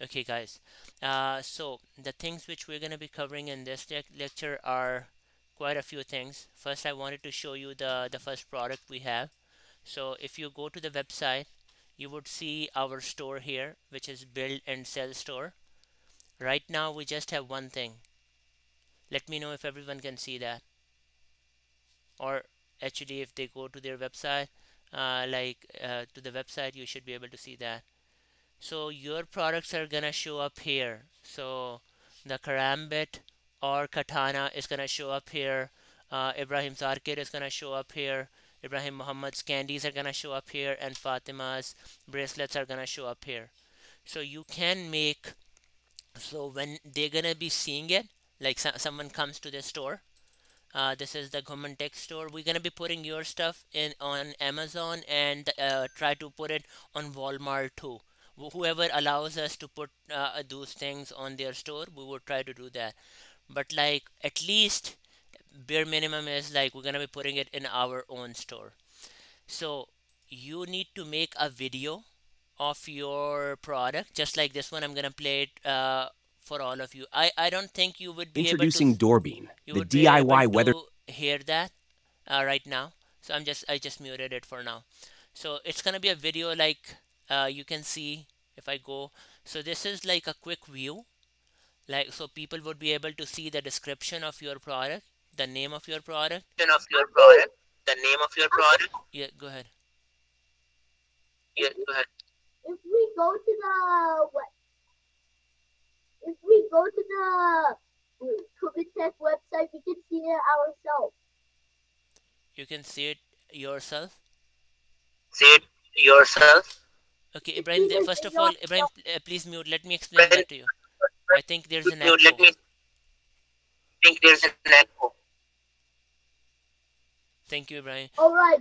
Okay, guys. So the things which we're going to be covering in this lecture are quite a few things. First, I wanted to show you the first product we have. So if you go to the website, you would see our store here, which is Build and Sell Store. Right now, we just have one thing. Let me know if everyone can see that. Or actually, if they go to their website, to the website, you should be able to see that. So your products are gonna show up here. So the karambit or katana is gonna show up here. Ibrahim's arcade is gonna show up here. Ibrahim Muhammad's candies are gonna show up here, and Fatima's bracelets are gonna show up here. So you can make, so when they're gonna be seeing it, like someone comes to the store, this is the Ghumman Tech Store. We're gonna be putting your stuff in on Amazon and try to put it on Walmart too. Whoever allows us to put those things on their store, we will try to do that. But like at least bare minimum is like we're gonna be putting it in our own store. So you need to make a video of your product, just like this one. I'm gonna play it for all of you. I don't think you would be able to Introducing Doorbean, you the would be able DIY weather. to hear that right now. So I just muted it for now. So it's gonna be a video like you can see if I go. So this is like a quick view, like so people would be able to see the description of your product, the name of your product. Of your product, the name of your product. Yeah, go ahead. Yeah, go ahead. If we go to the what? If we go to the Kubitech website, we can see it ourselves. You can see it yourself. See it yourself. Okay, Ibrahim. First of all, Ibrahim, please mute. Let me explain that to you. I think there's an Let echo. me think there's an echo. Thank you, Ibrahim. All right.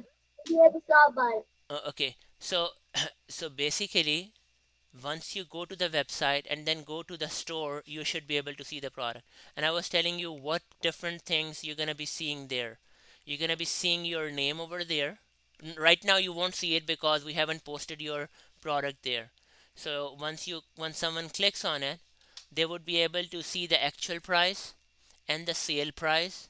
We have to stop by. Okay, so so basically, once you go to the website and then go to the store, you should be able to see the product. And I was telling you what different things you're gonna be seeing there. You're gonna be seeing your name over there. Right now you won't see it because we haven't posted your product there. So once someone clicks on it, they would be able to see the actual price and the sale price.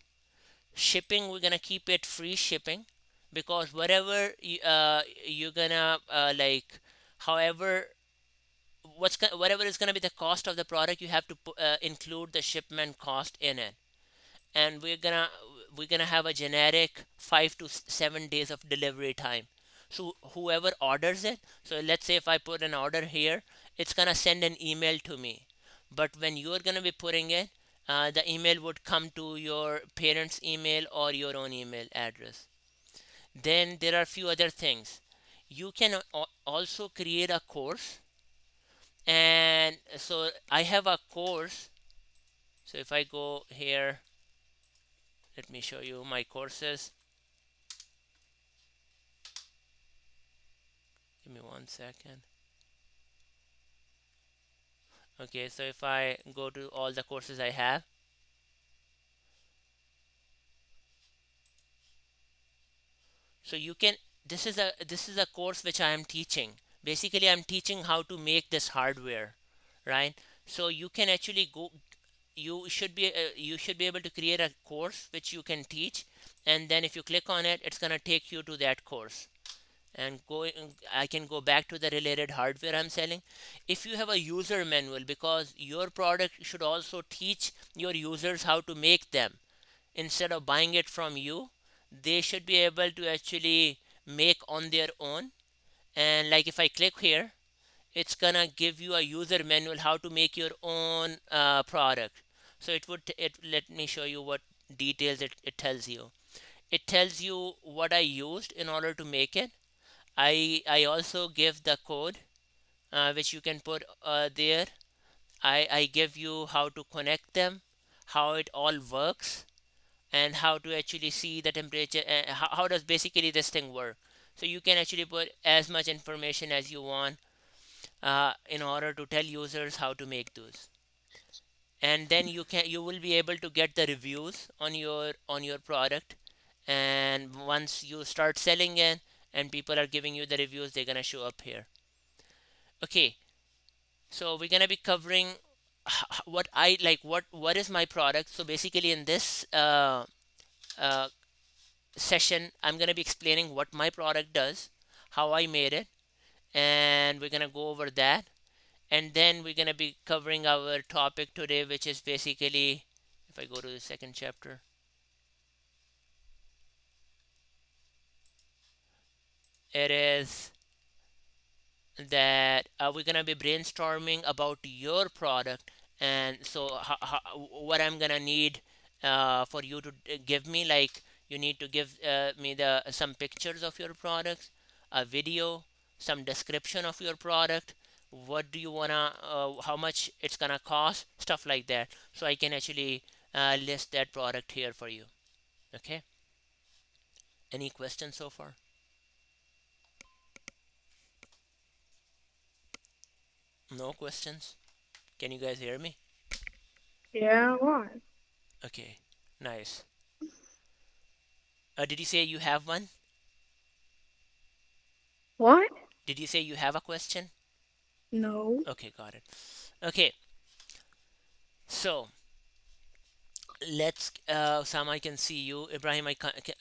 Shipping, we're gonna keep it free shipping, because whatever you're gonna however whatever is gonna be the cost of the product, you have to include the shipment cost in it. And we're gonna have a generic 5 to 7 days of delivery time. So whoever orders it, so let's say if I put an order here, it's gonna send an email to me. But when you're gonna be putting it, the email would come to your parents' email or your own email address. Then there are a few other things. You can also create a course. And so I have a course. So if I go here, let me show you my courses. Give me 1 second. Okay, so if I go to all the courses I have, so you can, this is a course which I am teaching. Basically I'm teaching how to make this hardware, right? So you can actually go, you should be able to create a course which you can teach, and then if you click on it, it's gonna take you to that course. And I can go back to the related hardware I'm selling. If you have a user manual, because your product should also teach your users how to make them. Instead of buying it from you, they should be able to actually make on their own. And like if I click here, it's gonna give you a user manual how to make your own product. So let me show you what details it tells you. It tells you what I used in order to make it. I also give the code which you can put there. I give you how to connect them, how it all works, and how to actually see the temperature, and how does basically this thing work. So you can actually put as much information as you want in order to tell users how to make those. And then you will be able to get the reviews on your product. And once you start selling it and people are giving you the reviews, they're gonna show up here. Okay, So we're gonna be covering what I like, what is my product. So basically in this uh, session, I'm gonna be explaining what my product does, how I made it, and we're gonna go over that. And then we're gonna be covering our topic today, which is basically, if I go to the second chapter, it is that we're gonna be brainstorming about your product. And so what I'm gonna need for you to give me, like, you need to give me the some pictures of your products, a video, some description of your product, what do you wanna how much it's gonna cost, stuff like that, so I can actually list that product here for you. Okay, any questions so far? No questions? Can you guys hear me? Yeah, why? Okay, nice. Did you say you have one? What? Did you say you have a question? No. Okay, got it. Okay, so let's. Sam, I can see you. Ibrahim,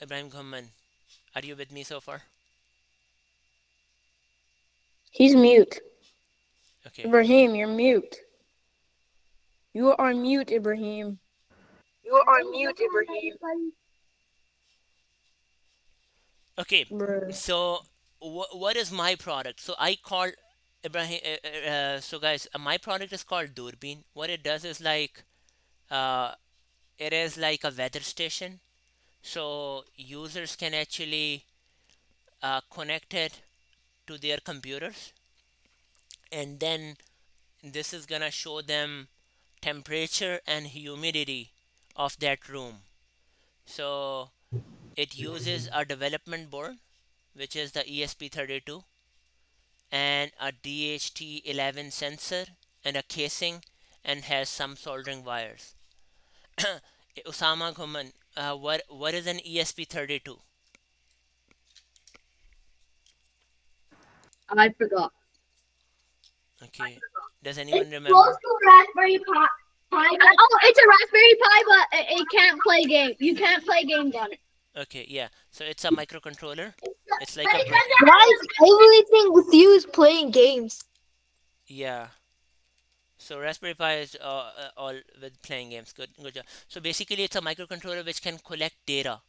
Ibrahim Ghumman, are you with me so far? He's mute. Okay, Ibrahim, you're mute. You are on mute, Ibrahim. You are on mute, Ibrahim. okay. Bruh. So what is my product? So I call Ibrahim. So guys, my product is called Durbin. What it does is like, uh, it is like a weather station. So users can actually connect it to their computers, and then this is gonna show them temperature and humidity of that room. So it uses a development board, which is the ESP32, and a DHT11 sensor and a casing, and has some soldering wires. Osama Ghumman, what is an ESP32? I forgot. Okay, does It's anyone close remember? to Raspberry Pi. Oh, it's a Raspberry Pi, but it can't play games. You can't play games on it. Okay, yeah. So it's a microcontroller. It's But like a it brain. doesn't. Guys, everything with you is playing games. Yeah. So Raspberry Pi is all with playing games. Good, good job. So basically, it's a microcontroller which can collect data.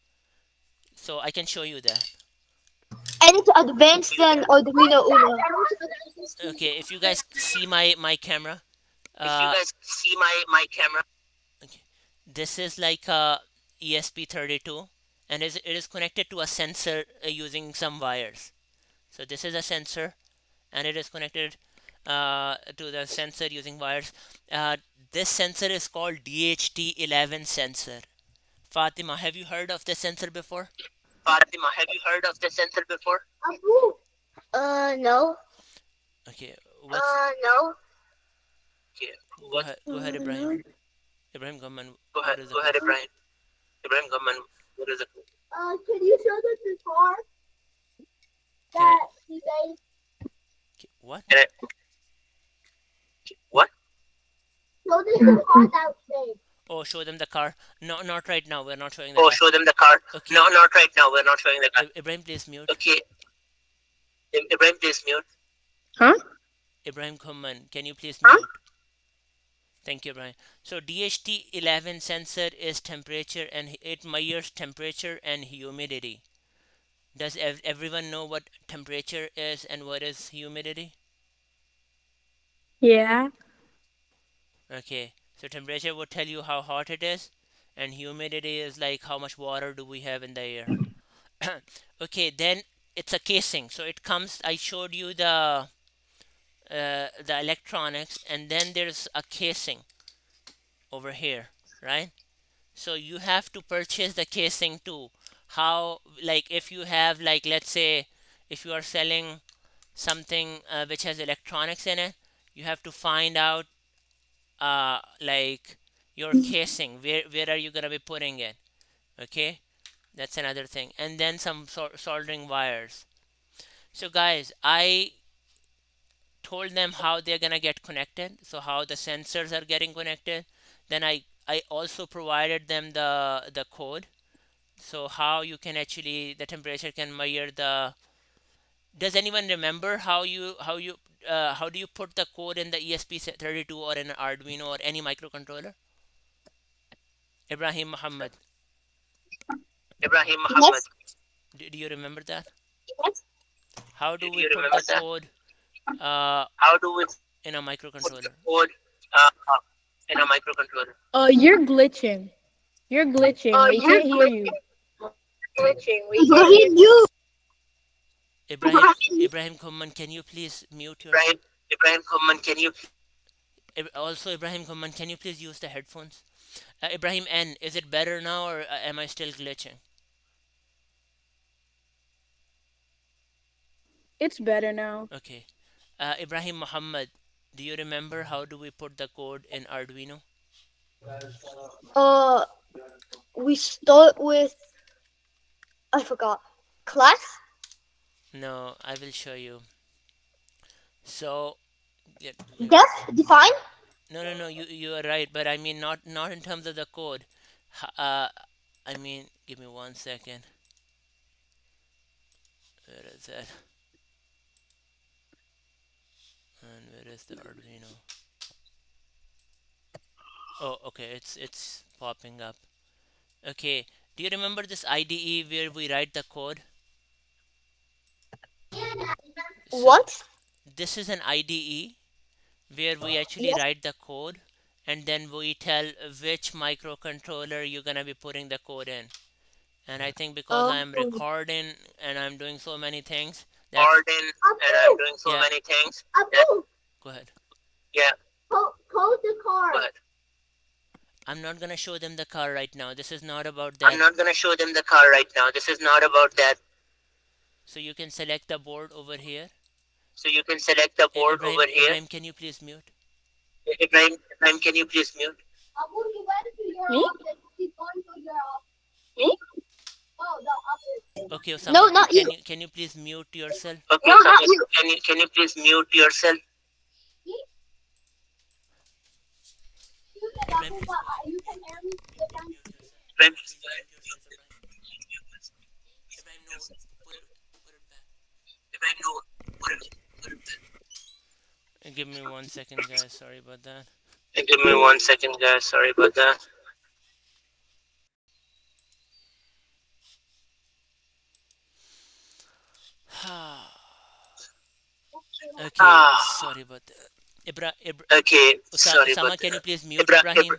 So I can show you that. And it's advanced than Arduino Uno. Okay, if you guys see my camera, If you uh, guys see my camera. okay, this is like a ESP32, and it is connected to a sensor using some wires. So this is a sensor, and it is connected to the sensor using wires. Uh, this sensor is called DHT11 sensor. Fatima, have you heard of this sensor before? Fatima, have you heard of the sensor before? No. Okay, what's No. Okay, what? go ahead, Ibrahim. No. Ibrahim Ghumman, Go ahead. what is the Go ahead, question? Ibrahim. Ibrahim Ghumman, what is it? Can you show them the car Can I? that he made? What? Can I, what? Show them the car that we made. Oh, show them the car. No, not right now. We're not showing the Oh, car. show them the car. Okay. No, not right now. We're not showing the car. Ibrahim, please mute. Okay. Ibrahim, please mute. Huh? Ibrahim Ghumman, can you please Huh? mute? Thank you, Ibrahim. So DHT11 sensor is temperature, and it measures temperature and humidity. Does everyone know what temperature is and what is humidity? Yeah. Okay, so temperature will tell you how hot it is, and humidity is like how much water do we have in the air. Okay, then it's a casing. So it comes. I showed you the electronics, and then there's a casing over here, right? So you have to purchase the casing too. How, like, if you have, like, let's say if you are selling something which has electronics in it, you have to find out like your casing, where are you gonna be putting it. Okay, that's another thing. And then some soldering wires. So guys, I told them how they're gonna get connected, so how the sensors are getting connected. Then I also provided them the code, so how you can actually the temperature can measure the. Does anyone remember how do you put the code in the ESP32 or in an Arduino or any microcontroller? Ibrahim Muhammad, Ibrahim Muhammad. do you remember that? Yes. How do Do we you put remember the that? code uh, How do we in a put the microcontroller? code uh, in a microcontroller? You're glitching. You're glitching. We You're can't hear you. glitching. We can't hear you. Ibrahim Ibrahim Ghumman, can you please mute yourself? Ibrahim Ghumman, can you? Also, Ibrahim Ghumman, can you please use the headphones? Ibrahim N, is it better now or am I still glitching? It's better now. Okay. Ibrahim Muhammad, do you remember how do we put the code in Arduino? Uh, we start with I forgot class. No, I will show you. So, yeah, Define. no, you are right, but I mean not in terms of the code. I mean, give me 1 second. Where is that? And where is the Arduino? Oh, okay, it's popping up. Okay, do you remember this IDE where we write the code? So What? this is an IDE where we actually Yes. write the code and then we tell which microcontroller you're gonna be putting the code in. And I think because I'm recording and I'm doing so many things, that's Garden, and I'm doing so yeah. many things. That, Go ahead. yeah. Code the car. Go ahead. I'm not gonna show them the car right now. This is not about I'm that. not gonna show them the car right now. This is not about that. So you can select the board over here. So you can select the board Ibrahim, over here. Ibrahim, can you please mute? Ibrahim, can you please mute? Me? Me? Oh, the office. Okay, Osama. No, not you. Can you please mute yourself? Okay, no, not you. Can you please mute yourself? Ibrahim, please go ahead. You can hear me. Ibrahim, please mute yourself, Ibrahim. Ibrahim, no, put it back. Ibrahim, no, put it back. Give me 1 second, guys. Sorry about that. Give me 1 second, guys. Sorry about that. Okay, sorry about that. Okay, sorry Osama, about can you that. please mute Ibrahim?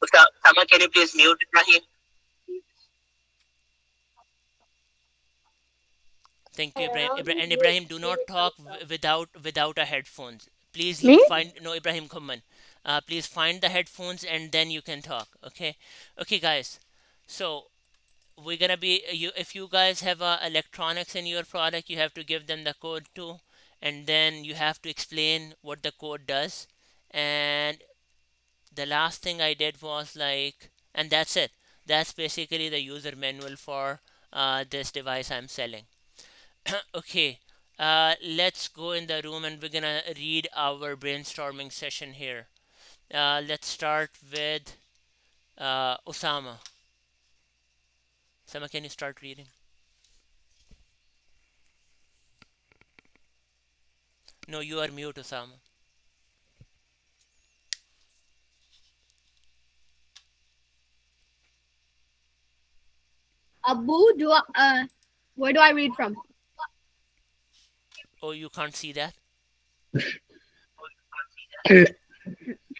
Osama, can you please mute Ibrahim? Thank you, Ibrahim. And Ibrahim, do not talk without a headphones. Please Me? find no Ibrahim Ghumman. Please find the headphones and then you can talk. Okay, okay, guys. So we're gonna be you. If you guys have electronics in your product, you have to give them the code too, and then you have to explain what the code does. And the last thing I did was like, and that's it. That's basically the user manual for this device I'm selling. Okay, let's go in the room and we're gonna read our brainstorming session here. Let's start with Osama. Osama, can you start reading? No, you are mute, Osama. Abu, where do I read from? Oh, you can't see that?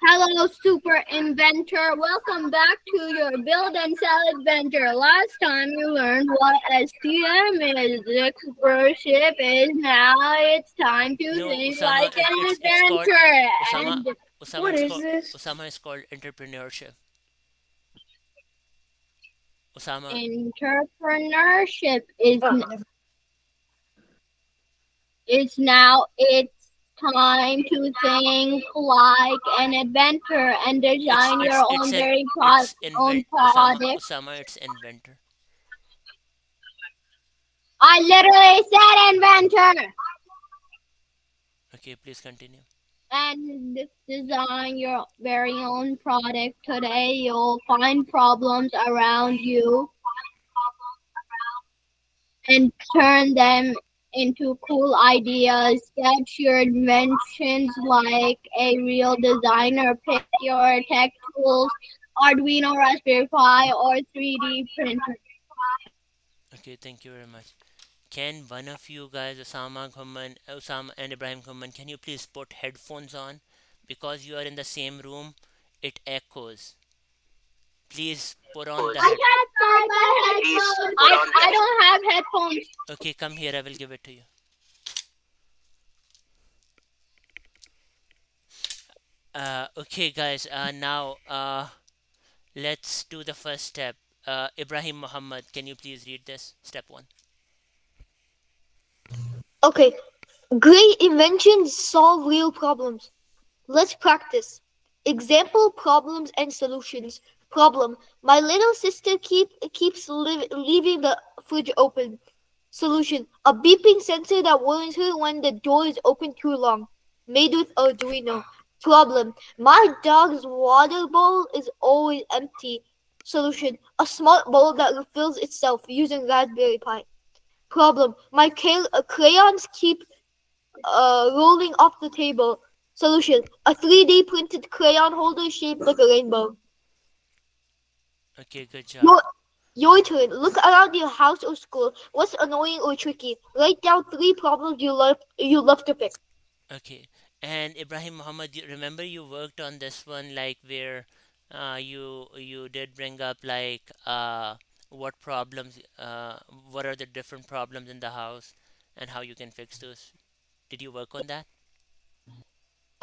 Hello, super inventor. Welcome back to your build and sell adventure. Last time you learned what STM is, entrepreneurship is. Now it's time to No, think Osama, like an it's called inventor. Osama. And Osama, What it's is called this? Osama is called entrepreneurship. Osama, entrepreneurship is Oh, is now it's time to think like an inventor and design your own own Osama, product. Osama, it's inventor. I literally said inventor. Okay, please continue. and design your very own product. Today, you'll find problems around you and turn them into cool ideas. Sketch your inventions like a real designer. Pick your tech tools, Arduino, Raspberry Pi, or 3D printer. Okay, thank you very much. Can one of you guys, Osama and Ibrahim Ghumman, can you please put headphones on? Because you are in the same room, it echoes. Please put on the I head. can't find my headphones. I don't have headphones. Okay, come here, I will give it to you. Okay, guys, now let's do the first step. Ibrahim Muhammad, can you please read this? Step one. Okay, great inventions solve real problems. Let's practice. Example problems and solutions. Problem: my little sister keeps leaving the fridge open. Solution: a beeping sensor that warns her when the door is open too long. Made with Arduino. Problem: my dog's water bowl is always empty. Solution: a smart bowl that refills itself using Raspberry Pi. Problem: my crayons keep rolling off the table. Solution: a 3D printed crayon holder shaped like a rainbow. Okay, good job. Your, your turn. Look around your house or school. What's annoying or tricky? Write down 3 problems you love to fix. Okay, and Ibrahim Muhammad, remember you worked on this one, like where you did bring up like what problems, what are the different problems in the house, and how you can fix those. Did you work on that?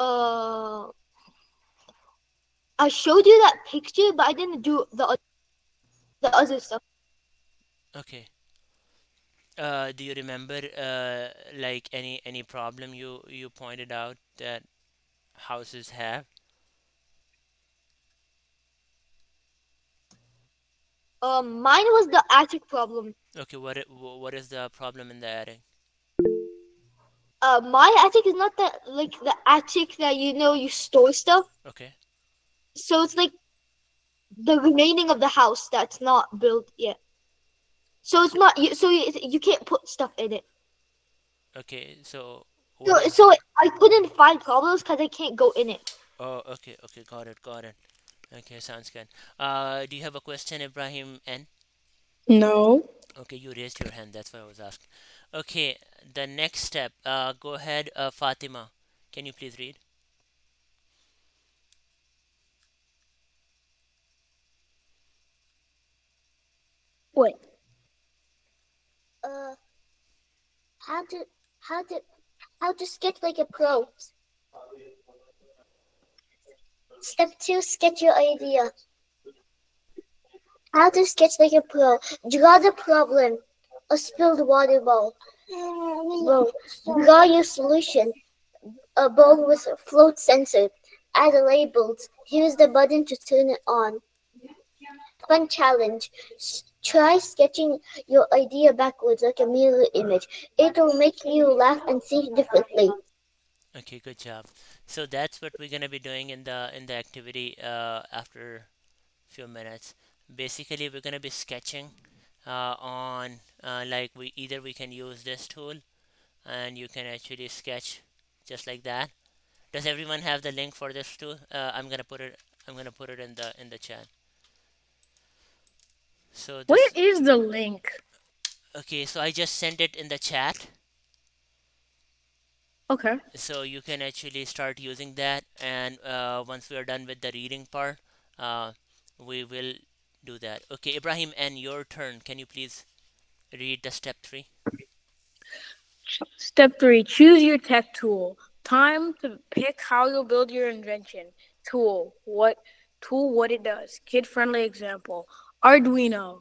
Uh, I showed you that picture, but I didn't do the other stuff. Okay. Do you remember like any problem you pointed out that houses have? Mine was the attic problem. Okay, what is the problem in the attic? My attic is not that like the attic that you store stuff. Okay, So it's like the remaining of the house that's not built yet. So it's not you. So you can't put stuff in it. okay. So So what is? so I couldn't find problems because I can't go in it. Oh, okay, okay. Got it, got it. Okay, sounds good. Do you have a question, Ibrahim N? No. Okay, you raised your hand. That's why I was asking. Okay, the next step. Go ahead, Fatima. Can you please read? Wait. Uh, how to how to how to sketch like a pro. Step 2, sketch your idea. How to sketch like a pro. Draw the problem. A spilled water bowl. Draw your solution. A bowl with a float sensor. Add labels. Use the button to turn it on. Fun challenge. Try sketching your idea backwards like a mirror image. It'll make you laugh and think differently. Okay, good job. So that's what we're gonna be doing in the activity after few minutes. Basically, we're gonna be sketching on like we can use this tool and you can actually sketch just like that. Does everyone have the link for this tool? I'm gonna put it in the chat. So Where this is the link? okay. So I just sent it in the chat. Okay. So you can actually start using that, and once we are done with the reading part, uh, we will do that. Okay, Ibrahim, and your turn. Can you please read the step three? Step 3. Choose your tech tool. Time to pick how you'll build your invention. Tool. What it does. Kid-friendly example. Arduino.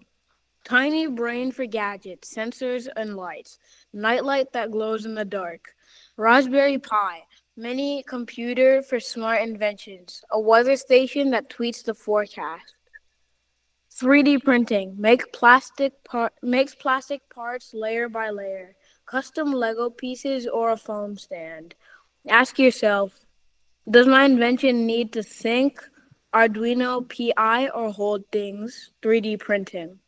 Tiny brain for gadgets, sensors, and lights. Nightlight that glows in the dark. Raspberry Pi. Mini computer for smart inventions. A weather station that tweets the forecast. 3D printing makes plastic parts layer by layer. Custom Lego pieces or a foam stand. Ask yourself, does my invention need to sync Arduino PI or hold things 3D printing?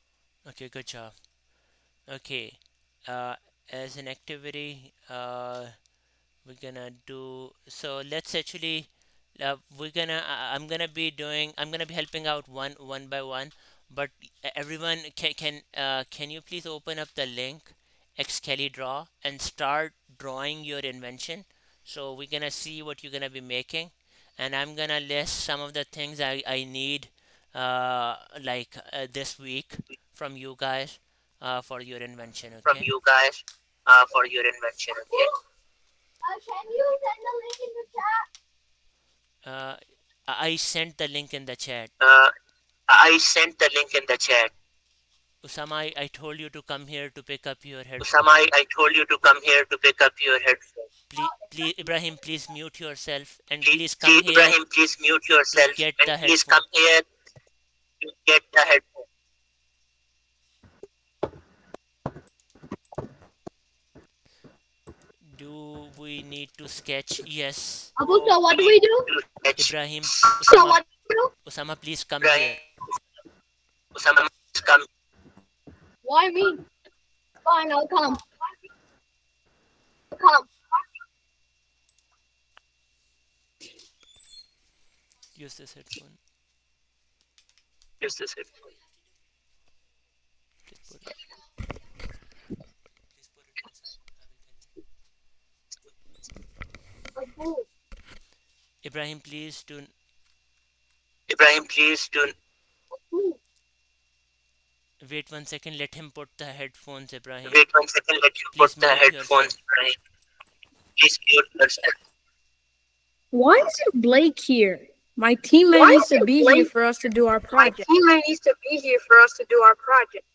Okay, good job. Okay, uh, as an activity, we're gonna do so. Let's actually, I'm gonna be helping out one by one. But everyone, can you please open up the link Xkelly Draw and start drawing your invention? So we're gonna see what you're gonna be making, and I'm gonna list some of the things I need this week from you guys for your invention. from Okay. you guys for your invention. Okay. Can you send the link in the chat? Uh, I sent the link in the chat. I sent the link in the chat. Usama, I told you to come here to pick up your Usama, headphone. I told you to come here to pick up your headphone. Please, Ibrahim, please mute yourself and Please, please come please, here Ibrahim, please mute to yourself get and the please come headphone. here to get the headphone. Do we need to sketch? Yes. Abu, so what do we do? Ibrahim, So Usama, what do we do? Usama, please come here. Ibrahim, Usama, please come. Why me? Fine, I'll come. Come. Use this headphone. Use this headphone. Please put it. Please put it inside. I will tell you. Abu. Ibrahim, please do. Ibrahim, please do. Wait 1 second. Let him put the headphones. Ibrahim, Wait 1 second. Let you please put the mute yourself. headphones. Ibrahim. Please mute yourself. Why isn't Blake here? My teammate Why needs to isn't be here Blake? for us to do our My project. teammate needs to be here for us to do our project.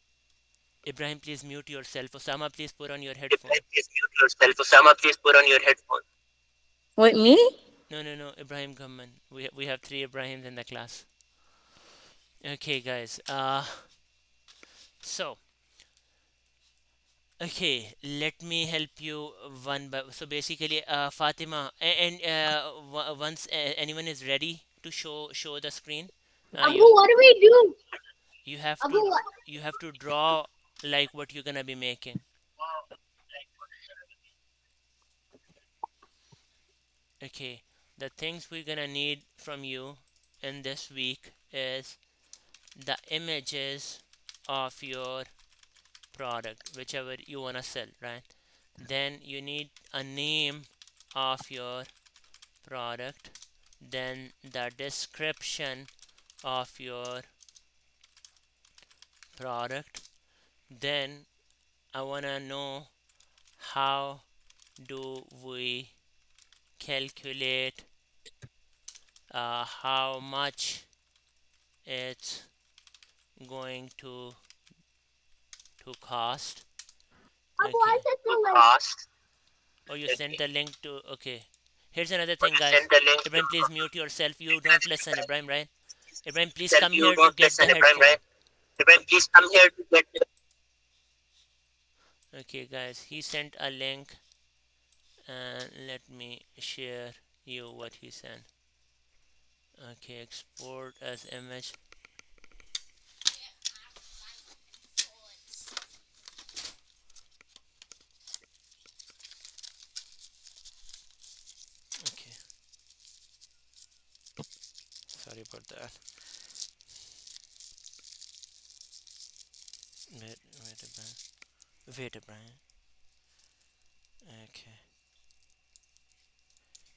Ibrahim, please mute yourself. Osama, please put on your headphone. Ibrahim, please mute yourself. Osama, please put on your headphones. Wait, me? No. Ibrahim Ghumman. We have three Ibrahims in the class. Okay, guys. So okay, let me help you one by. So basically, Fatima, and once anyone is ready to show the screen, Abu, you what do we do? you have Abu, to what? you have to draw like what you're gonna be making. Okay, the things we're gonna need from you in this week is the images of your product, whichever you wanna sell, right? Then you need a name of your product, then the description of your product, then I want to know how do we calculate how much it's going to cost. Abu, I Okay. sent the link. Cost. Oh, you sent Okay. the link to. Okay, here's another Or thing, you guys. send the link to. Ibrahim, please mute yourself. You don't listen, Ibrahim, right? Ibrahim, please Self, come you here to don't get the listen, Ibrahim, headphone. right? Ibrahim, please come here to get the. Okay, guys, he sent a link, and let me share you what he sent. Okay, export as image. Okay, sorry about that. Wait a minute. Wait a minute. Okay,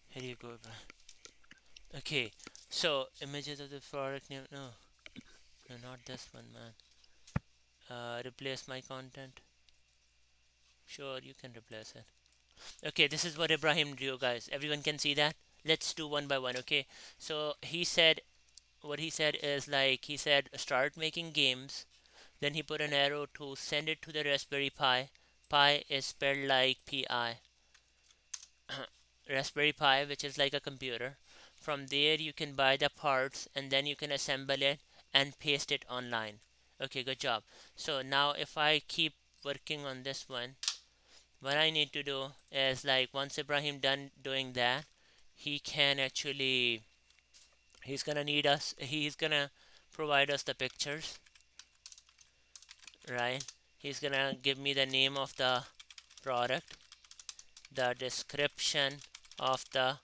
here you go, Brian. Okay, so images of the product name. No, not this one, man. Replace my content. Sure, you can replace it. Okay, this is what Ibrahim drew, guys. Everyone can see that. Let's do one by one. Okay, so he said what he said is like he said start making games. Then he put an arrow to send it to the Raspberry Pi. Pi is spelled like Pi. Raspberry Pi, which is like a computer. From there, you can buy the parts and then you can assemble it and paste it online. Okay, good job. So now, if I keep working on this one, what I need to do is, like, once Ibrahim done doing that, he can actually, he's gonna need us, he's gonna provide us the pictures, right? He's gonna give me the name of the product, the description of the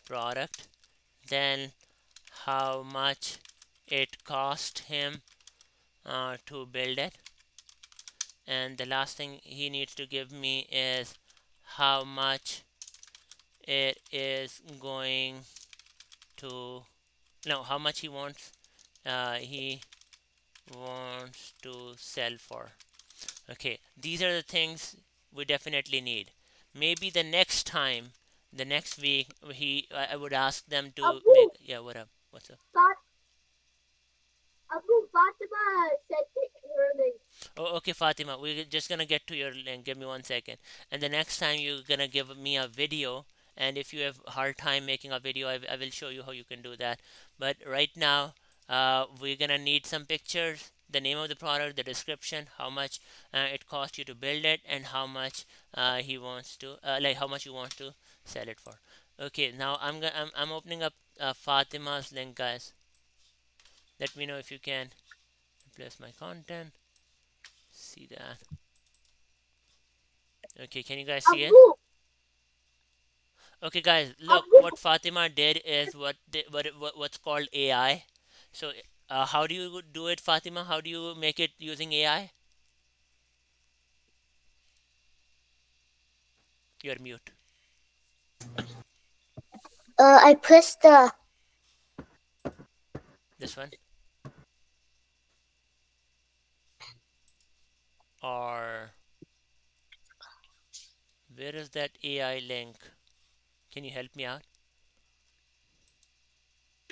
product, then how much it cost him to build it, and the last thing he needs to give me is how much it is going to, no, how much he wants to sell for. Okay, these are the things we definitely need. Maybe the next time, the next week, I would ask them to make, Abu, yeah, what up, what's up? Abu Fatima said her name. Oh, okay, Fatima, we're just gonna get to your link. Give me 1 second. And the next time you're gonna give me a video, and if you have a hard time making a video, I will show you how you can do that. But right now, we're gonna need some pictures, the name of the product, the description, how much it cost you to build it, and how much he wants to, like how much you want to sell it for. Okay, now I'm opening up Fatima's link, guys. Let me know if you can replace my content. See that. Okay, can you guys see it? Abu, Okay, guys, look Abu, what Fatima did is what's called AI. So, how do you do it, Fatima? How do you make it using AI? You're mute. I pressed the. This one, or where is that AI link? Can you help me out?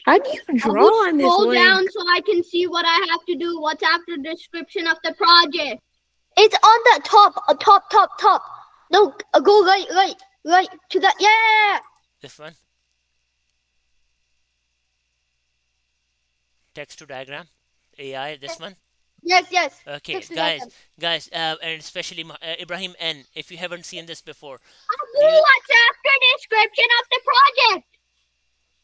How do you Abu, draw on this scroll link? down so I can see what I have to do. What's after description of the project? It's on the top. No, go right to that. Yeah. This one, text to diagram, AI. This one. Yes. Okay, Text to diagram. guys, and especially Ibrahim N. If you haven't seen this before, Abu, do you what's after description of the project?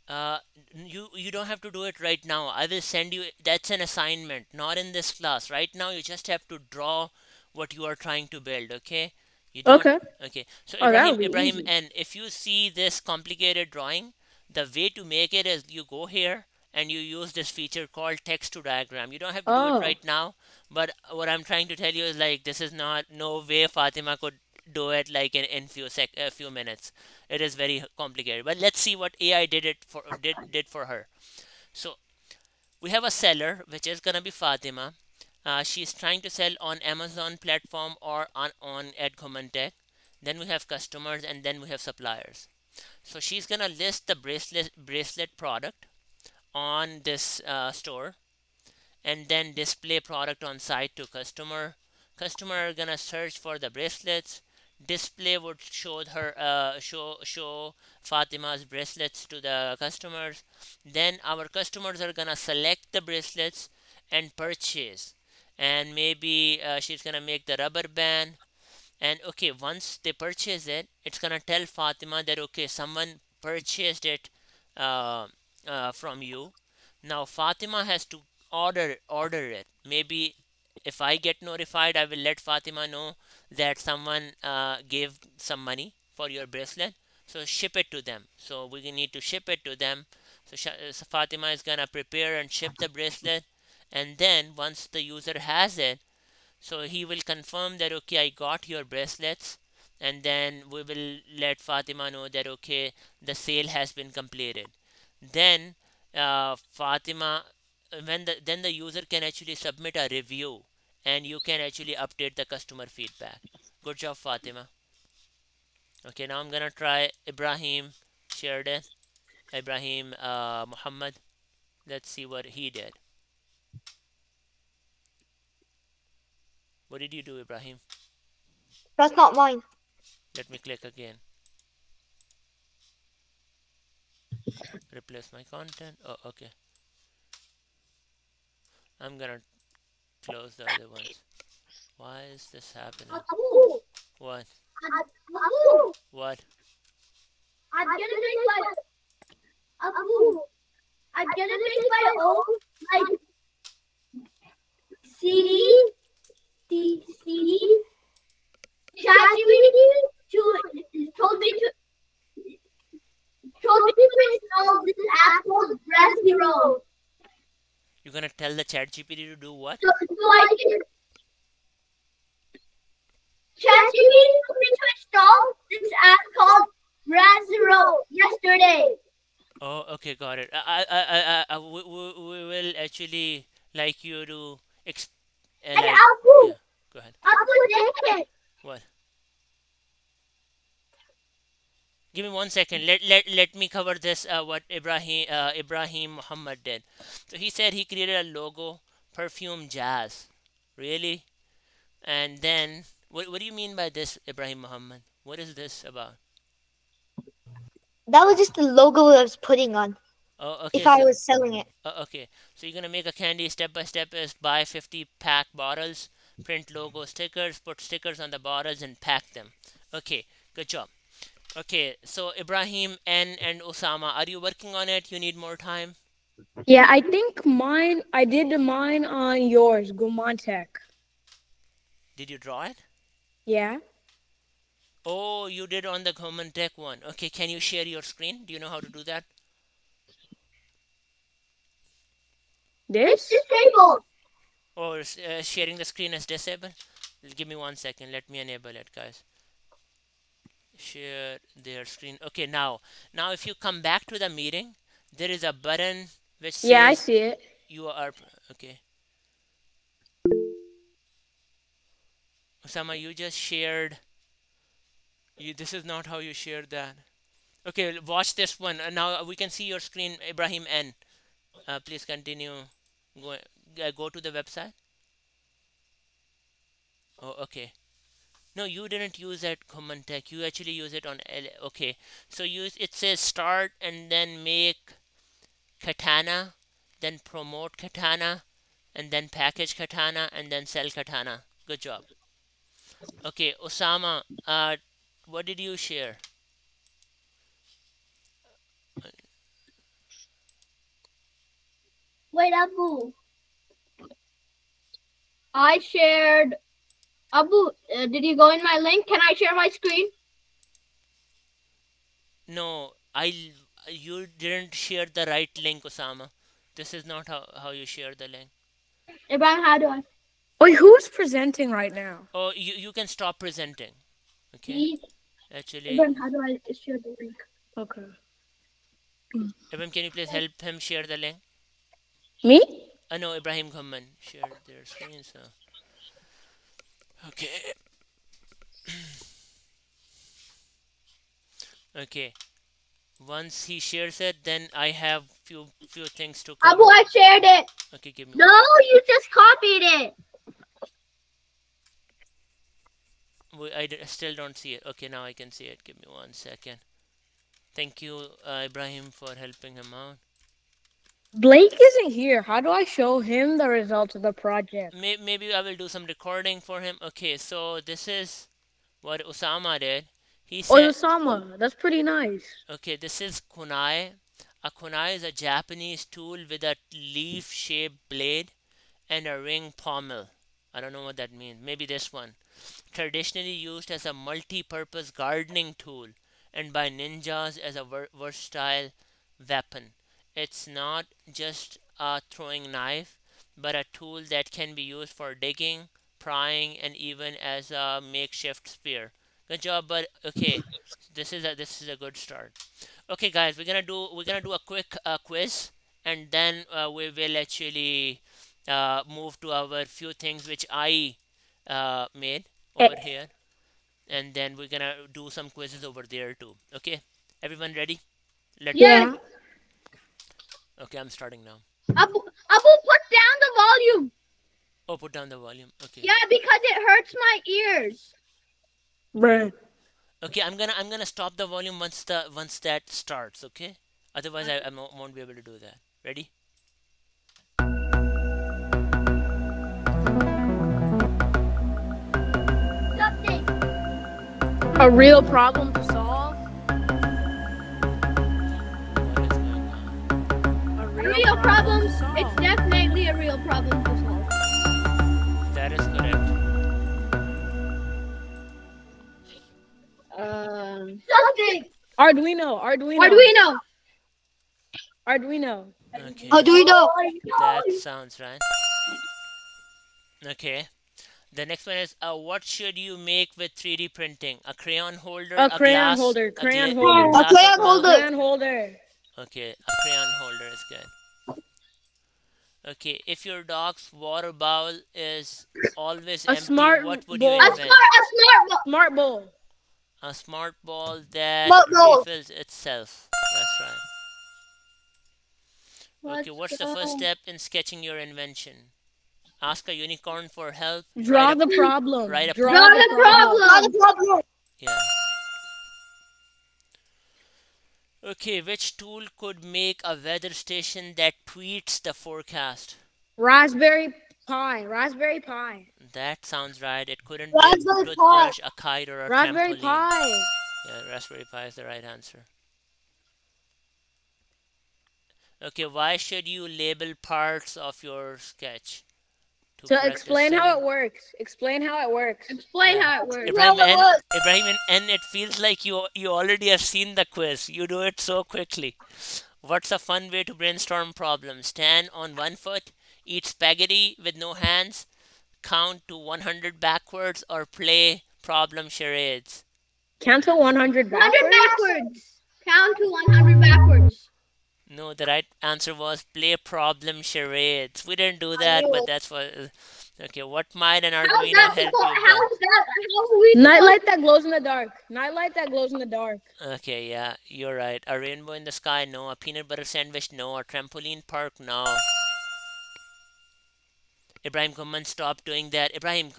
Uh, you don't have to do it right now. I will send you. That's an assignment, not in this class. Right now, you just have to draw what you are trying to build. Okay, you don't. Okay. Okay. So Oh, that would be Ibrahim, easy. and if you see this complicated drawing, the way to make it is you go here and you use this feature called text to diagram. You don't have to do it Oh, right now, but what I'm trying to tell you is, like, this is not, no way Fatima could do it like in a few minutes. It is very complicated, but let's see what AI did for her. So we have a seller, which is gonna be Fatima. She's trying to sell on Amazon platform or on at Ghumman Tech. Then we have customers, and then we have suppliers. So she's gonna list the bracelet product on this store, and then display product on site to customer are gonna search for the bracelets. Display would show Fatima's bracelets to the customers. Then our customers are gonna select the bracelets and purchase, and maybe she's gonna make the rubber band. And okay, once they purchase it, it's gonna tell Fatima that okay, someone purchased it uh, from you. Now Fatima has to order it. Maybe if I get notified, I will let Fatima know that someone gave some money for your bracelet. So ship it to them. So we need to ship it to them. So Fatima is gonna prepare and ship the bracelet, and then once the user has it, so he will confirm that okay, I got your bracelets, and then we will let Fatima know that okay, the sale has been completed. Then Fatima, then the user can actually submit a review, and you can actually update the customer feedback. Good job, Fatima. Okay, now I'm gonna try Ibrahim shared it. Ibrahim Muhammad. Let's see what he did. What did you do, Ibrahim? That's not mine. Let me click again. Replace my content. Oh, okay. I'm gonna close the other ones. Why is this happening? Abu, What? Abu, What? I'm gonna make my Abu. I'm gonna make my own like CD, CD. ChatGPT to told me to told me to install this app called Brainstorm. You're gonna tell the chat GPT to do what? So I can ChatGPT told me to install this app called Brainstorm yesterday. Oh, okay, got it. We will actually like you to And like, yeah, Abu, go ahead. Abu, What? Give me 1 second. Let me cover this. What Ibrahim Muhammad did. So he said he created a logo, perfume jazz. Really? And then what do you mean by this, Ibrahim Muhammad? What is this about? That was just the logo I was putting on Oh, okay. if I So was selling it. okay. So you're gonna make a candy step by step is buy 50 pack bottles, print logo stickers, put stickers on the bottles, and pack them. Okay, good job. Okay, so Ibrahim and Osama, are you working on it? You need more time? Yeah, I think mine. I did mine on yours, Ghumman Tech. Did you draw it? Yeah. Oh, you did on the Ghumman Tech one. Okay, can you share your screen? Do you know how to do that? it's This? disabled. Or sharing the screen is disabled? Give me 1 second. Let me enable it, guys. Share their screen. Okay, now if you come back to the meeting, there is a button which Yeah, I says see it. you are okay. Osama, you just shared. You. This is not how you shared that. Okay, watch this one. Now we can see your screen, Ibrahim N. Please continue. Go, go to the website. Oh, okay. No, you didn't use that common tech. You actually use it on Okay, so use it says start and then make katana, then promote katana, and then package katana, and then sell katana. Good job. Okay, Osama, what did you share? Wait, Abu. I shared. Abu, did you go in my link? Can I share my screen? No, you didn't share the right link, Osama. This is not how you share the link. Ibrahim, how do I? Wait, who's presenting right now? Oh, you can stop presenting. Okay, Please, actually, Ibrahim, how do I share the link? Okay. Ibrahim, can you please help him share the link? Me? No, Ibrahim Ghumman shared their screen, so okay. Okay, once he shares it, then I have few things to Abu, cover. I shared it. Okay, give me No, you just copied it. still don't see it. Okay, now I can see it. Give me 1 second. Thank you, Ibrahim, for helping him out. Blake isn't here. How do I show him the results of the project? Maybe I will do some recording for him. Okay, so this is what Osama did. He Oh, said, Osama. That's pretty nice. okay, this is kunai. A kunai is a Japanese tool with a leaf-shaped blade and a ring pommel. I don't know what that means. Maybe this one. Traditionally used as a multi-purpose gardening tool and by ninjas as a versatile weapon. It's not just a throwing knife, but a tool that can be used for digging, prying, and even as a makeshift spear. Good job, but okay, this is a good start. Okay, guys, we're gonna do a quick quiz, and then we will actually move to our few things which I made over Eh, here, and then we're gonna do some quizzes over there too. Okay, everyone ready? Let me. Yes. yeah. Okay, I'm starting now. Abu, put down the volume. Oh, put down the volume. Okay. Yeah, because it hurts my ears. Bruh. Okay, I'm gonna stop the volume once that starts. Okay. Otherwise, I won't be able to do that. Ready? Stop this. A real problem to solve. What is going on? A A real real problem problem. to solve. It's definitely a real problem to solve. That is correct. Something. Arduino. Arduino. Arduino. Arduino. Okay, How do we know? that sounds right. Okay. The next one is what should you make with 3D printing? A crayon holder, A a crayon glass, holder. a, Crayon a holder. A glass of crayon milk. holder. Crayon holder. Okay, a crayon holder is good. Okay, if your dog's water bowl is always A empty, smart what would you bowl. A invent? Smart bowl. A smart ball that Smart ball. refills itself. That's right. Okay, what's the first step in sketching your invention? Ask a unicorn for help. Draw the problem. Write a Draw Draw prompt. the the problem. Not a problem. problem. Yeah. Okay, which tool could make a weather station that tweets the forecast? Raspberry Pi. Raspberry Pi. That sounds right. It couldn't be a Raspberry Pi. toothbrush, a kite, or a Raspberry trampoline. Pi. Yeah, Raspberry Pi is the right answer. Okay, why should you label parts of your sketch? To So practice explain how setting. it works. Explain how it works. Explain Yeah. how it works. Ibrahim, and it feels like you already have seen the quiz. You do it so quickly. What's a fun way to brainstorm problems? Stand on one foot, eat spaghetti with no hands, count to 100 backwards, or play problem charades? Count to 100 backwards. 100 backwards. Count to 100 backwards. No, the right answer was play problem charades. We didn't do that, but that's what. Okay, what might an How is Arduino that? help you How build? is that? How are we? Nightlight that glows in the dark. Nightlight that glows in the dark. Okay, yeah, you're right. A rainbow in the sky, no. A peanut butter sandwich, no. A trampoline park, no. Ibrahim Ghumman, stop doing that. Ibrahim,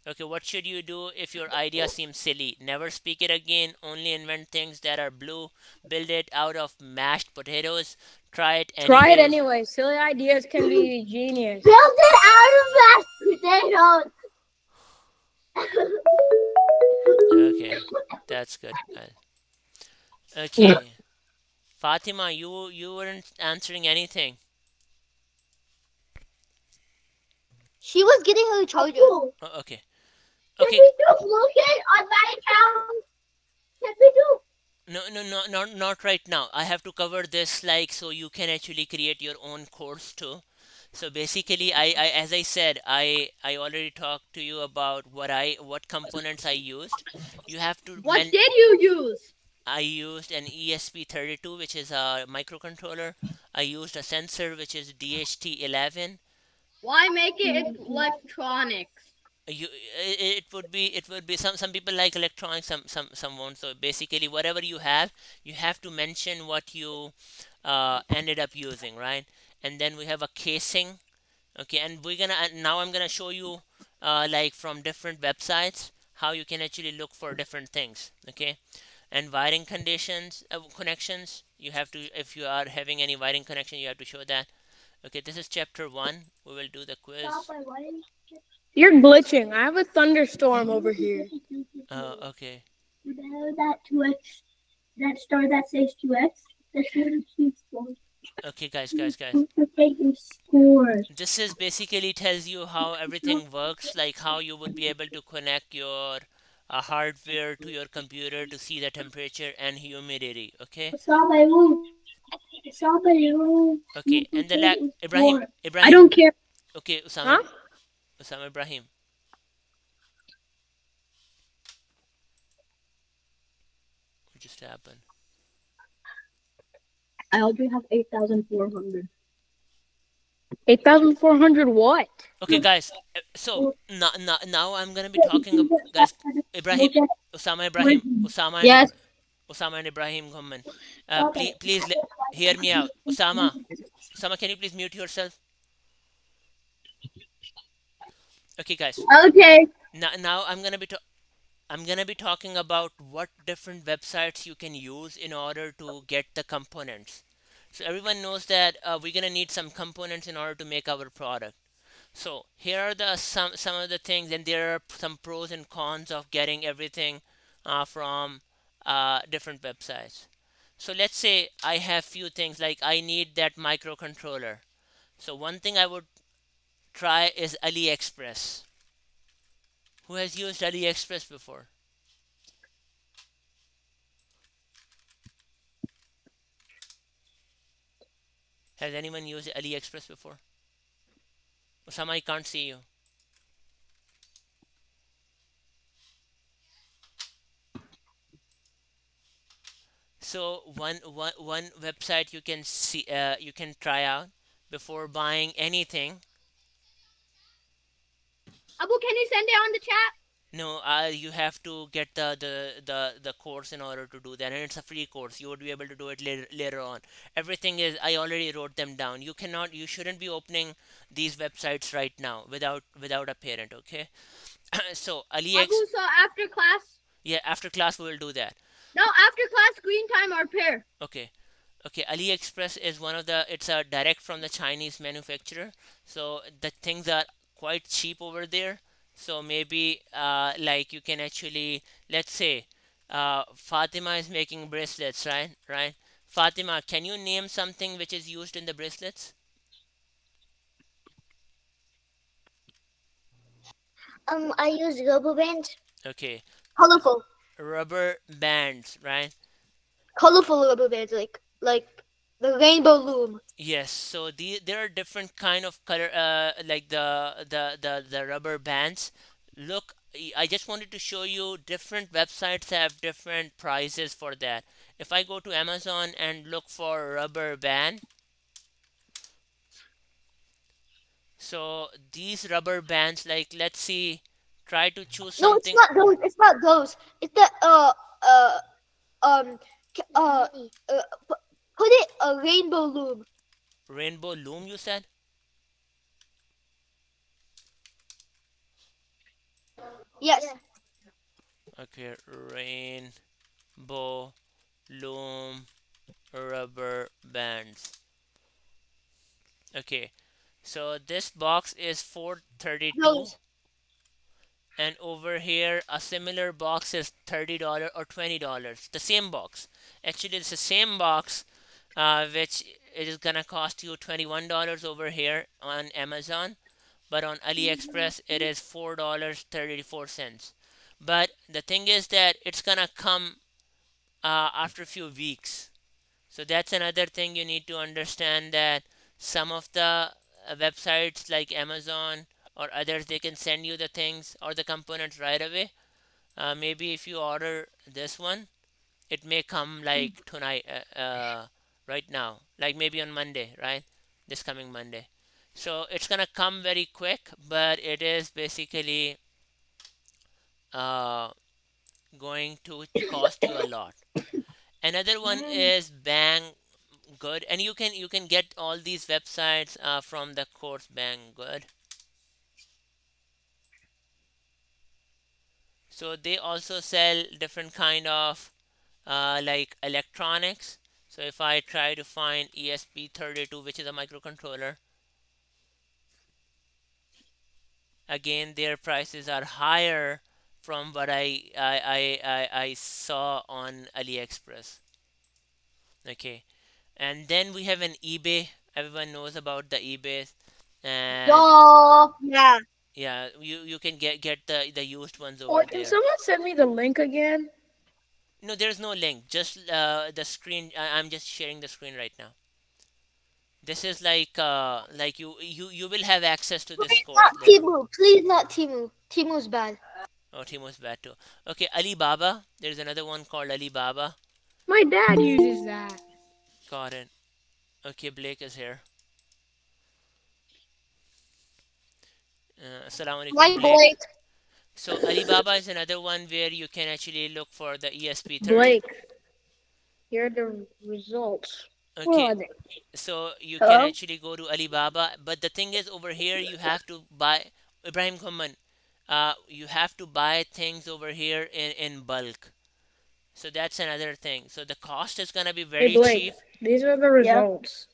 okay, what should you do if your idea seems silly? Never speak it again. Only invent things that are blue. Build it out of mashed potatoes. Try it Try it anyways. anyway. Silly ideas can be genius. Build it out of mashed potatoes. Okay, that's good. Okay, Fatima, you weren't answering anything. She was getting her charger. Cool. Okay, Can okay. we do locate on my account? Can we do? No, not right now. I have to cover this like so you can actually create your own course too. So basically, as I said, I already talked to you about what components I used. You have to What did you use? I used an ESP32, which is a microcontroller. I used a sensor, which is DHT11. Why make it electronics? It would be some people like electronics, some won't. So basically, whatever you have to mention what you ended up using, right? And then we have a casing. Okay, and now I'm gonna show you like from different websites how you can actually look for different things. Okay, and wiring conditions connections, you have to, if you are having any wiring connection, you have to show that. Okay, this is chapter 1. We will do the quiz. You're glitching. I have a thunderstorm over here. Okay. You know that 2x, that star that says 2x? That's what it keeps for. Okay, guys. Duplicate your score. This is basically tells you how everything works, like how you would be able to connect your hardware to your computer to see the temperature and humidity. Okay. It's all my room. It's all my room. Okay, and the Ibrahim. Ibrahim. I don't care. Okay, Usama. Huh? Usama Ibrahim. What just happened? I already have 8,400. 8,400 what? Okay, guys. So now I'm gonna be talking about guys. Ibrahim, Usama, Yes. Usama and Ibrahim Ghumman. Please hear me out. Usama, can you please mute yourself? Okay, guys. Okay. Now I'm gonna be talking about what different websites you can use in order to get the components. So everyone knows that we're gonna need some components in order to make our product. So here are the some of the things, and there are some pros and cons of getting everything from different websites. So let's say I have few things like I need that microcontroller. So one thing I would try is AliExpress. Who has used AliExpress before? Has anyone used AliExpress before? Osama, I can't see you. So one website you can see, you can try out before buying anything. Abu, can you send it on the chat? No, you have to get the course in order to do that, and it's a free course. You would be able to do it later on. Everything is, I already wrote them down. You shouldn't be opening these websites right now without a parent. Okay. So Abu, AliEx, so after class? yeah, after class we will do that. No, after class screen time or pair. Okay. Okay, AliExpress is one of the, it's a direct from the Chinese manufacturer. So the things are quite cheap over there. So maybe like you can actually, let's say Fatima is making bracelets, right? Right? Fatima, can you name something which is used in the bracelets? I use rubber bands. Okay, Colorful. rubber bands, right? Colorful rubber bands, like the rainbow loom. Yes, so there are different kind of color, like the rubber bands. Look, I just wanted to show you different websites have different prices for that. If I go to Amazon and look for rubber band, so these rubber bands, like let's see, try to choose No, it's something. not those. It's not those. It's the uh um put it a rainbow loom. Rainbow loom, you said? Yes. Okay, rainbow loom rubber bands. Okay, so this box is 432, Those. and over here a similar box is $30 or $20. The same box. Actually, it's the same box, which it is gonna cost you $21 over here on Amazon, but on AliExpress it is $4.34. But the thing is that it's gonna come after a few weeks. So that's another thing you need to understand, that some of the websites like Amazon or others, they can send you the things or the components right away. Maybe if you order this one, it may come like tonight, right now, like maybe on Monday, right? This coming Monday. So it's gonna come very quick, but it is basically uh, going to cost you a lot. Another one is Bang Good, and you can get all these websites from the course Bang Good. So they also sell different kind of like electronics. So if I try to find ESP32, which is a microcontroller, again their prices are higher from what I saw on AliExpress. Okay, and then we have an eBay. Everyone knows about the eBay, and Yeah. yeah, you can get the used ones Or over can there. someone send me the link again? No, there's no link. Just the screen. I'm just sharing the screen right now. This is like you will have access to this Please course not later. Timu. Please not Timu. Timu's bad. Oh, Timo's bad too. Okay, Alibaba. There's another one called Alibaba. My dad uses that. Got it. Okay, Blake is here. Assalamu alaikum, My Blake. Blake. So Alibaba is another one where you can actually look for the ESP30. Blake, here are the results. Where Okay, are they? so you can Hello? actually go to Alibaba, but the thing is over here you have to buy, Ibrahim Ghumman, you have to buy things over here in bulk. So that's another thing. So the cost is gonna be Hey very Blake, cheap, these are the Yeah. results.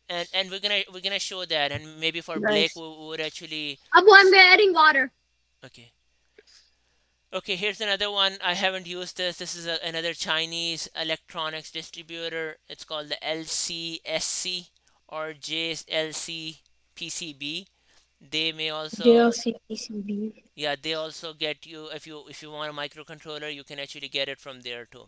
and we're gonna show that, and maybe for Blake Nice. we would actually Abu, I'm getting water. okay. Okay, here's another one. I haven't used this. This is another Chinese electronics distributor. It's called the LCSC or JLC PCB. They may also, JLCCB. yeah, they also get you, if you want a microcontroller, you can actually get it from there too.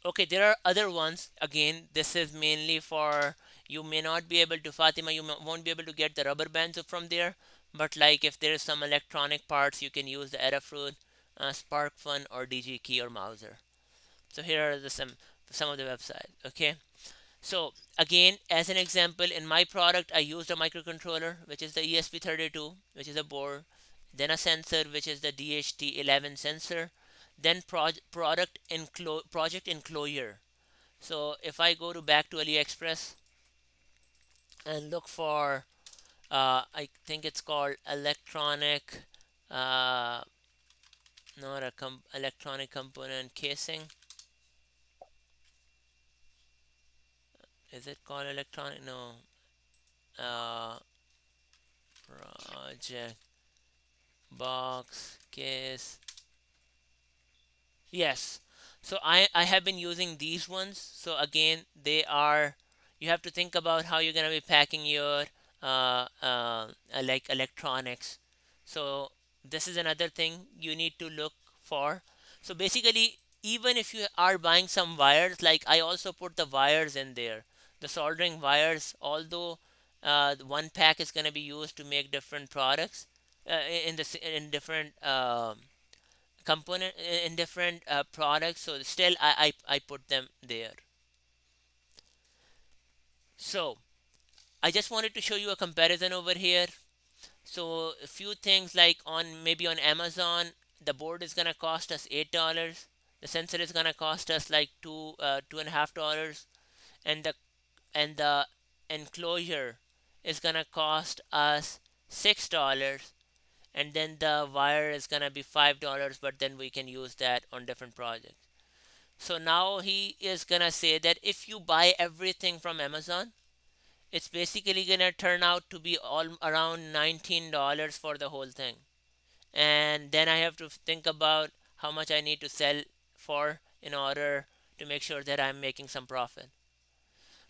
Okay, there are other ones. Again, this is mainly for, you may not be able to, Fatima, you won't be able to get the rubber bands from there. But like if there is some electronic parts, you can use the Adafruit, SparkFun, or DG Key or Mouser. So here are some of the websites. Okay, so again, as an example, in my product, I used a microcontroller, which is the ESP32, which is a board, then a sensor, which is the DHT11 sensor, then project enclosure. So if I go to back to AliExpress and look for, I think it's called electronic, not a electronic component casing. Is it called electronic? No. Project box case. Yes. So I have been using these ones. So again, they are, you have to think about how you're gonna be packing your like electronics. So this is another thing you need to look for. So basically, even if you are buying some wires, like I also put the wires in there, the soldering wires, although one pack is going to be used to make different products in different component in different products, so still I put them there. So I just wanted to show you a comparison over here. So a few things, like on maybe on Amazon, the board is gonna cost us $8. The sensor is gonna cost us like $2.50, and the enclosure is gonna cost us $6, and then the wire is gonna be $5, but then we can use that on different projects. So now he is gonna say that if you buy everything from Amazon, it's basically gonna turn out to be all around $19 for the whole thing. And then I have to think about how much I need to sell for in order to make sure that I'm making some profit.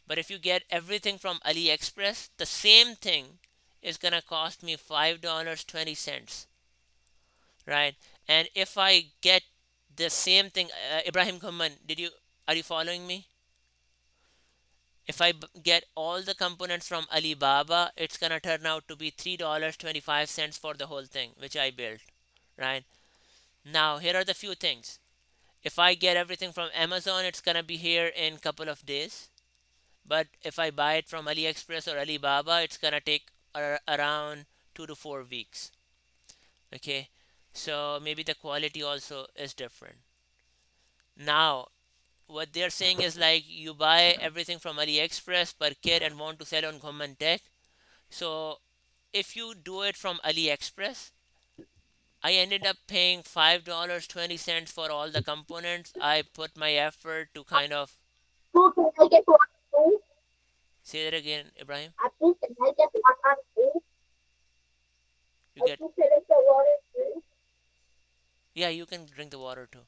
But if you get everything from AliExpress, the same thing is gonna cost me $5.20, right? And if I get the same thing, Ibrahim Ghumman, are you following me? If I get all the components from Alibaba, it's gonna turn out to be $3.25 for the whole thing, which I built, right? Now, here are the few things. If I get everything from Amazon, it's gonna be here in a couple of days. But if I buy it from AliExpress or Alibaba, it's gonna take around 2 to 4 weeks. Okay, so maybe the quality also is different. Now, what they're saying is like you buy everything from AliExpress per kit and want to sell on Ghumman Tech. So if you do it from AliExpress, I ended up paying $5.20 for all the components. I put my effort to kind of, Who can I get one too? say that again, Ibrahim. Abdul, can I get one too? You get, Abdul, can I get water too? yeah, you can drink the water too.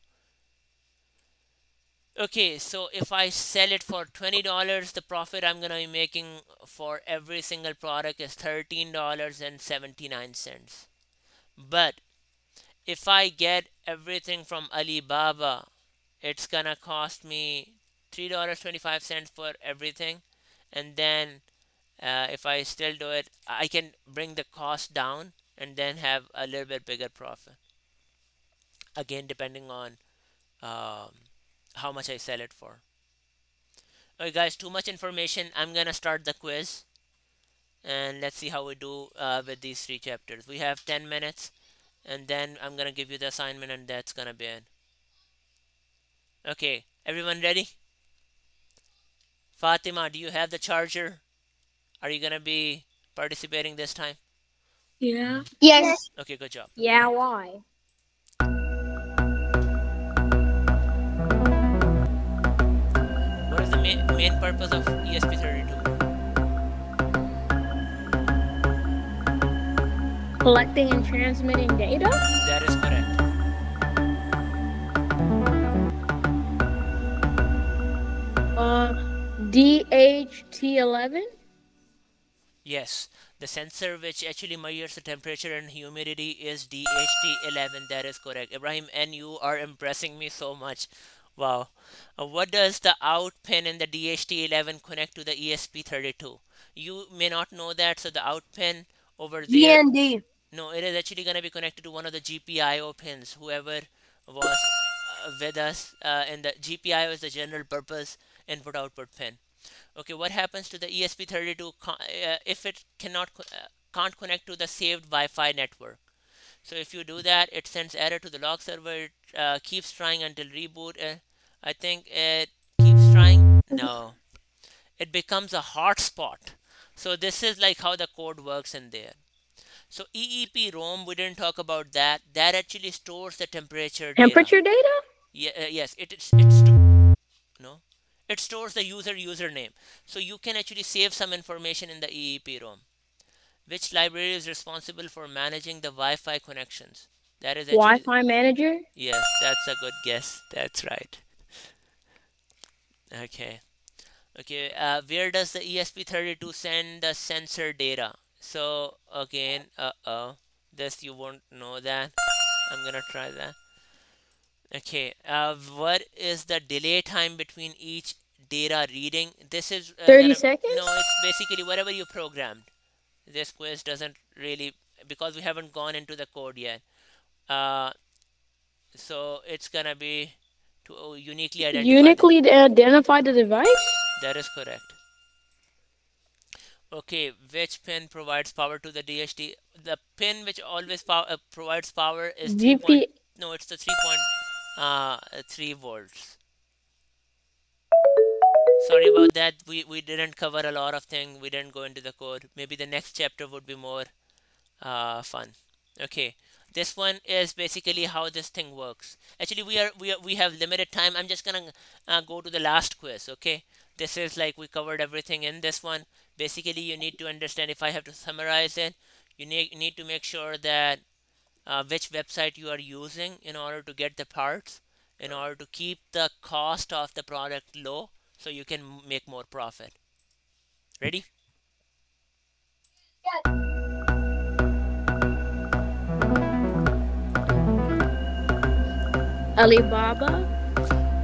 Okay, so if I sell it for $20, the profit I'm gonna be making for every single product is $13.79. But if I get everything from Alibaba, it's gonna cost me $3.25 for everything. And then if I still do it, I can bring the cost down and then have a little bit bigger profit. Again, depending on um, how much I sell it for. Alright guys, too much information. I'm gonna start the quiz and let's see how we do with these 3 chapters. We have 10 minutes and then I'm gonna give you the assignment and that's gonna be it. Okay, everyone ready? Fatima, do you have the charger? Are you gonna be participating this time? Yeah. Yes. Okay, good job. Yeah, why? What is the main purpose of ESP32? Collecting and transmitting data? That is correct. DHT11. Yes, the sensor which actually measures the temperature and humidity is DHT11. That is correct. Ibrahim, and you are impressing me so much. Wow. What does the out pin in the DHT11 connect to the ESP32? You may not know that. So the out pin over there, GND. no, it is actually going to be connected to one of the GPIO pins. Whoever was with us, and the GPIO is the general purpose input output pin. Okay, what happens to the ESP32 if it can't connect to the saved Wi-Fi network? So if you do that, it sends error to the log server. It keeps trying until reboot. I think it keeps trying. No, it becomes a hotspot. So this is like how the code works in there. So EEPROM, we didn't talk about that. That actually stores the temperature data. Temperature data? Yeah, yes, no, it stores the username. So you can actually save some information in the EEPROM. Which library is responsible for managing the Wi-Fi connections? That is actually, Wi-Fi manager? yes, that's a good guess. That's right. Okay. Okay, where does the ESP32 send the sensor data? So again, this you won't know that. I'm gonna try that. Okay, what is the delay time between each data reading? This is 30 gonna, no, seconds? it's basically whatever you programmed. This quiz doesn't really, because we haven't gone into the code yet. Uh, so it's gonna be to uniquely identify the. Uniquely identify the device? That is correct. Okay, which pin provides power to the DHT? The pin which always provides power is 3 point. GP. No, it's the 3.3 volts. Sorry about that. We didn't cover a lot of things. We didn't go into the code. Maybe the next chapter would be more fun. Okay, this one is basically how this thing works. Actually, we have limited time. I'm just gonna go to the last quiz. Okay, this is like we covered everything in this one. Basically, you need to understand. If I have to summarize it, you need to make sure that which website you are using in order to get the parts, in order to keep the cost of the product low, so you can make more profit. Ready? Alibaba.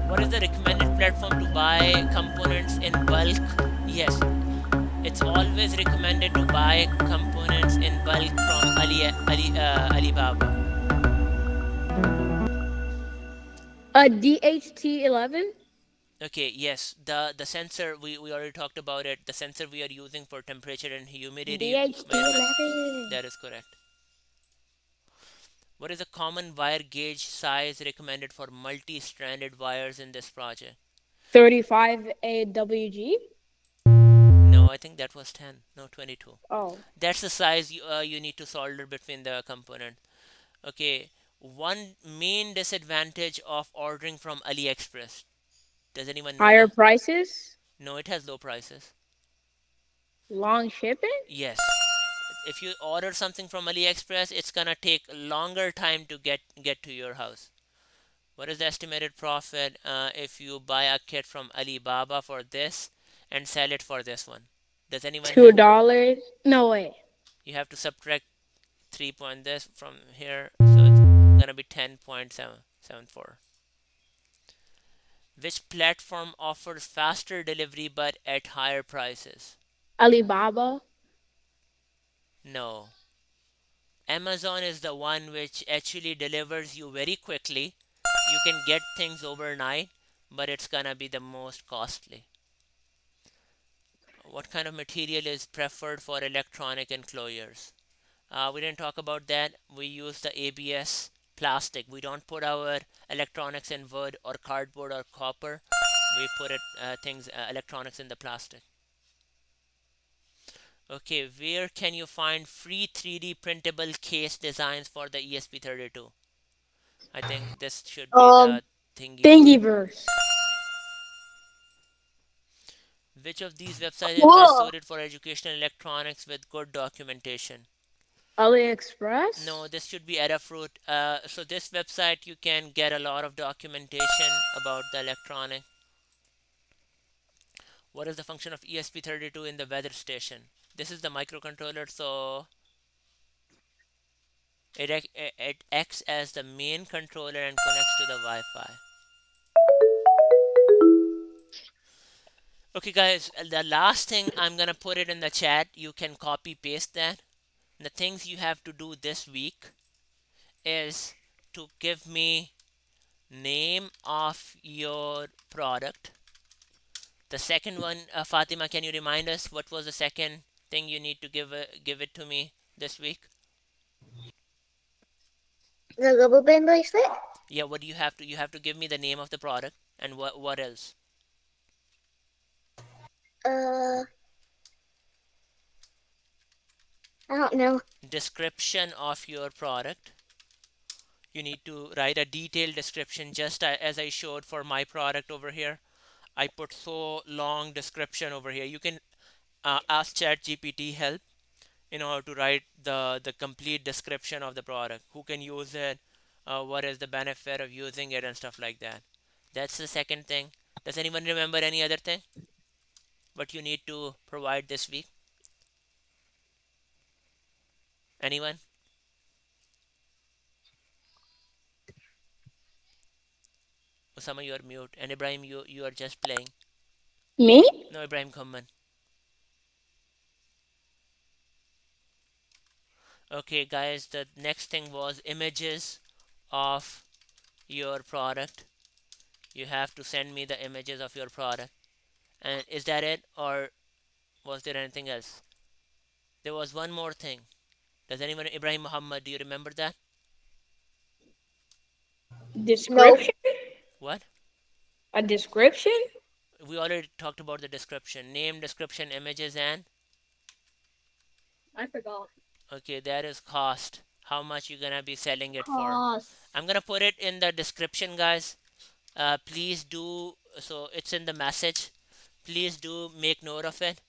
What is the recommended platform to buy components in bulk? Yes, it's always recommended to buy components in bulk from Alibaba. A DHT11. Okay, yes, the sensor, we already talked about it. The sensor we are using for temperature and humidity measurement. DHT11. That is correct. What is the common wire gauge size recommended for multi-stranded wires in this project? 35 AWG. No, I think that was 10. No, 22. Oh. That's the size you need to solder between the component. Okay, one main disadvantage of ordering from AliExpress. Does anyone know Higher that? prices. No, it has low prices. Long shipping. Yes. If you order something from AliExpress, it's gonna take longer time to get to your house. What is the estimated profit if you buy a kit from Alibaba for this and sell it for this one? Does anyone have? $2. No way. You have to subtract 3 point this from here, so it's gonna be 10.774. Which platform offers faster delivery but at higher prices? Alibaba. No. Amazon is the one which actually delivers you very quickly. You can get things overnight, but it's gonna be the most costly. What kind of material is preferred for electronic enclosures? We didn't talk about that. We use the ABS plastic. We don't put our electronics in wood or cardboard or copper. We put electronics in the plastic. Okay, where can you find free 3D printable case designs for the ESP32? I think this should be Um, the Thingiverse. Thingiverse. Which of these websites is best cool. suited for educational electronics with good documentation? AliExpress. No, this should be Adafruit. So this website you can get a lot of documentation about the electronic. What is the function of ESP32 in the weather station? This is the microcontroller, so it acts as the main controller and connects to the Wi-Fi. Okay, guys, the last thing I'm gonna put it in the chat. You can copy paste that. The things you have to do this week is to give me name of your product. The second one, Fatima, can you remind us what was the second thing you need to give it to me this week? The rubber band bracelet? Yeah, what do you have to give me the name of the product and what else? Uh, I don't know. Description of your product. You need to write a detailed description, just as I showed for my product over here. I put so long description over here. You can ask ChatGPT help in order to write the complete description of the product. Who can use it? What is the benefit of using it and stuff like that. That's the second thing. Does anyone remember any other thing? What you need to provide this week? Anyone? Osama, you are mute. And Ibrahim, you are just playing. Me? No, Ibrahim Ghumman. Okay, guys, the next thing was images of your product. You have to send me the images of your product. And is that it, or was there anything else? There was one more thing. Does anyone, Ibrahim Muhammad, do you remember that? No. Description? What? A description? We already talked about the description. Name, description, images, and I forgot. okay, that is cost. How much you gonna be selling it for? Cost. I'm gonna put it in the description, guys. Please do so. It's in the message. Please do make note of it,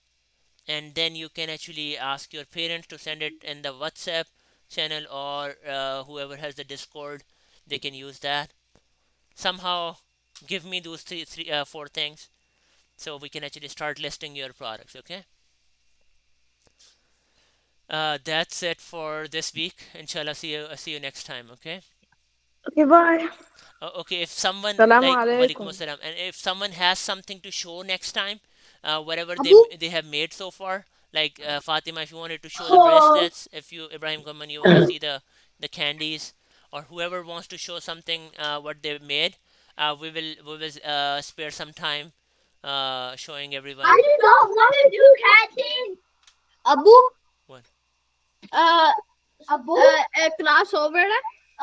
and then you can actually ask your parents to send it in the WhatsApp channel, or whoever has the Discord, they can use that. Somehow, give me those four things, so we can actually start listing your products. Okay. That's it for this week. Inshallah, see you next time. Okay. Okay, bye. Okay, if someone Salaam like walaikum alaikum. assalam, and if someone has something to show next time, whatever Abu? they have made so far, like Fatima, if you wanted to show the Oh. bracelets, if you Ibrahim Kaman, you want to see the candies, or whoever wants to show something what they've made, we will spare some time showing I everyone do not want to do catching. Abu? what. Uh, Abu? Class over.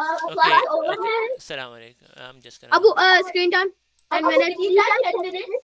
Okay, Class okay. overhead. Assalamu alaikum. I'm just gonna Abu, go. screen time. 10 minutes. 10 minutes.